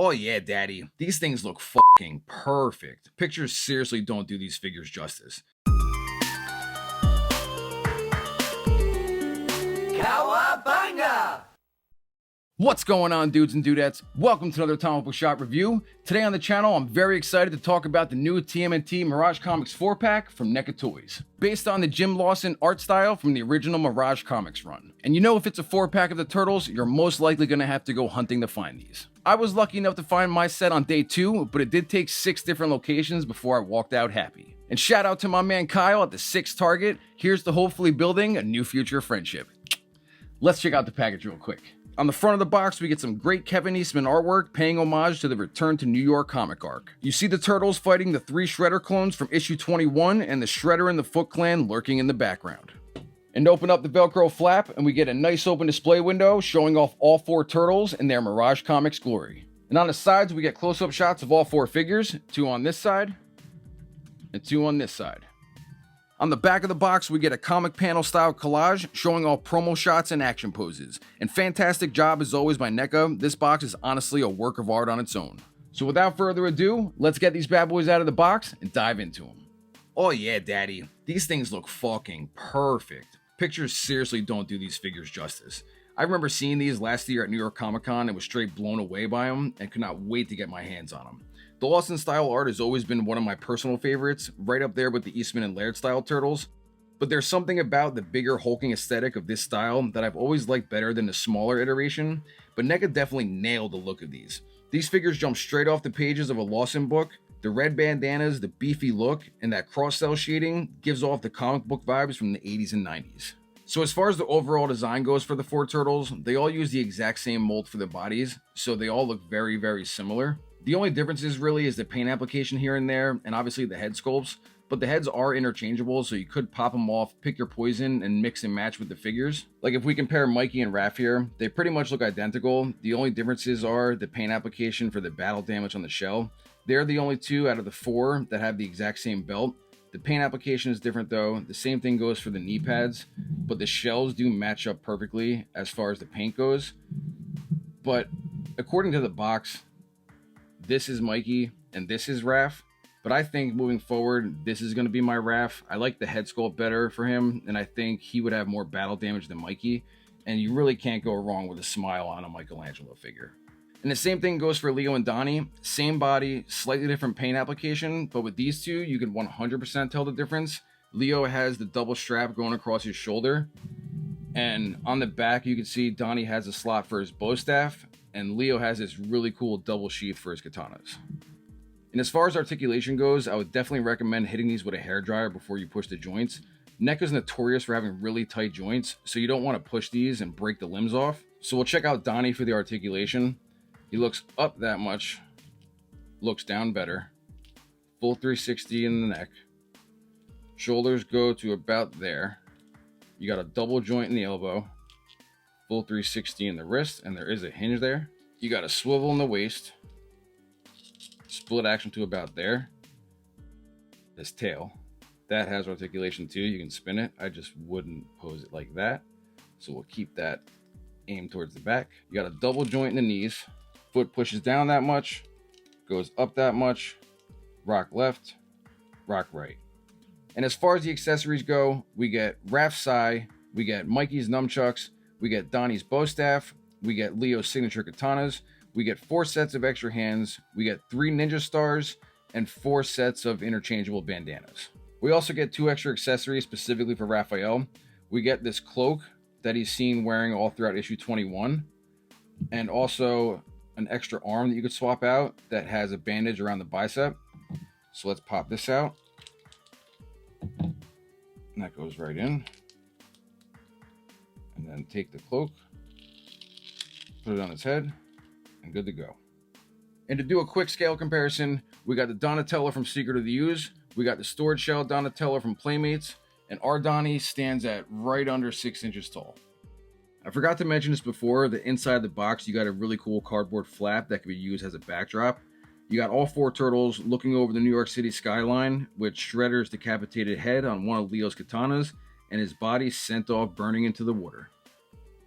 Oh yeah, daddy. These things look fucking perfect. Pictures seriously don't do these figures justice. Cowabunga! What's going on, dudes and dudettes? Welcome to another comic book shop review. Today on the channel, I'm very excited to talk about the new TMNT Mirage Comics 4-pack from NECA Toys, based on the JIM LAWSON art style from the original Mirage Comics run. And you know, if it's a 4-pack of the Turtles, you're most likely going to have to go hunting to find these. I was lucky enough to find my set on day 2, but it did take 6 different locations before I walked out happy. And shout out to my man Kyle at the 6th Target. Here's to hopefully building a new future friendship. Let's check out the package real quick. On the front of the box, we get some great Kevin Eastman artwork paying homage to the Return to New York comic arc. You see the Turtles fighting the 3 Shredder clones from issue 21 and the Shredder and the Foot Clan lurking in the background. And open up the Velcro flap and we get a nice open display window showing off all 4 Turtles in their Mirage Comics glory. And on the sides, we get close-up shots of all 4 figures, 2 on this side and 2 on this side. On the back of the box, we get a comic panel style collage showing all promo shots and action poses. And fantastic job as always by NECA. This box is honestly a work of art on its own. So without further ado, let's get these bad boys out of the box and dive into them. Oh yeah, daddy. These things look fucking perfect. Pictures seriously don't do these figures justice. I remember seeing these last year at New York Comic Con and was straight blown away by them and could not wait to get my hands on them. The Lawson style art has always been one of my personal favorites, right up there with the Eastman and Laird style Turtles, but there's something about the bigger hulking aesthetic of this style that I've always liked better than the smaller iteration, but NECA definitely nailed the look of these. These figures jump straight off the pages of a Lawson book. The red bandanas, the beefy look, and that cross-cell shading gives off the comic book vibes from the 80s and 90s. So as far as the overall design goes for the 4 Turtles, they all use the exact same mold for their bodies, so they all look very, very similar. The only differences really is the paint application here and there, and obviously the head sculpts, but the heads are interchangeable, so you could pop them off, pick your poison, and mix and match with the figures. Like if we compare Mikey and Raph here, they pretty much look identical. The only differences are the paint application for the battle damage on the shell. They're the only 2 out of the 4 that have the exact same belt. The paint application is different though. The same thing goes for the knee pads, but the shells do match up perfectly as far as the paint goes. But according to the box, this is Mikey and this is Raph, but I think moving forward, this is going to be my Raph. I like the head sculpt better for him, and I think he would have more battle damage than Mikey, and you really can't go wrong with a smile on a Michelangelo figure. And the same thing goes for Leo and Donnie. Same body, slightly different paint application, but with these 2, you can 100% tell the difference. Leo has the double strap going across his shoulder, and on the back you can see Donnie has a slot for his bow staff, and Leo has this really cool double sheath for his katanas. And as far as articulation goes, I would definitely recommend hitting these with a hairdryer before you push the joints. NECA's notorious for having really tight joints, so you don't want to push these and break the limbs off. So we'll check out Donnie for the articulation. He looks up that much, looks down better. Full 360 in the neck. Shoulders go to about there. You got a double joint in the elbow. Full 360 in the wrist, and there is a hinge there. You got a swivel in the waist. Split action to about there. This tail, that has articulation too. You can spin it. I just wouldn't pose it like that. So we'll keep that aimed towards the back. You got a double joint in the knees. Foot pushes down that much, goes up that much, rock left, rock right. And as far as the accessories go, we get Raph's sai, we get Mikey's nunchucks, we get Donnie's bow staff, we get Leo's signature katanas, we get 4 sets of extra hands, we get 3 ninja stars, and 4 sets of interchangeable bandanas. We also get 2 extra accessories specifically for Raphael. We get this cloak that he's seen wearing all throughout issue 21, and also an extra arm that you could swap out that has a bandage around the bicep. So let's pop this out. And that goes right in. And then take the cloak, put it on his head, and good to go. And to do a quick scale comparison, we got the Donatello from Secret of the Ooze, we got the Storage Shell Donatello from Playmates, and our Donnie stands at right under 6 inches tall. I forgot to mention this before, that inside the box you got a really cool cardboard flap that can be used as a backdrop. You got all 4 turtles looking over the New York City skyline with Shredder's decapitated head on one of Leo's katanas and his body sent off burning into the water.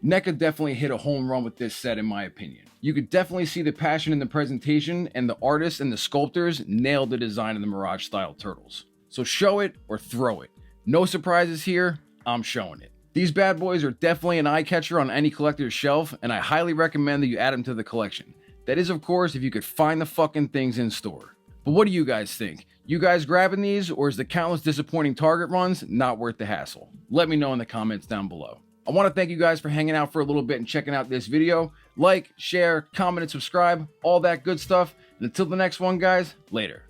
NECA definitely hit a home run with this set in my opinion. You could definitely see the passion in the presentation, and the artists and the sculptors nailed the design of the Mirage style turtles. So show it or throw it. No surprises here, I'm showing it. These bad boys are definitely an eye catcher on any collector's shelf, and I highly recommend that you add them to the collection. That is, of course, if you could find the fucking things in store. But what do you guys think? You guys grabbing these, or is the countless disappointing Target runs not worth the hassle? Let me know in the comments down below. I want to thank you guys for hanging out for a little bit and checking out this video. Like, share, comment, and subscribe, all that good stuff. And until the next one, guys, later.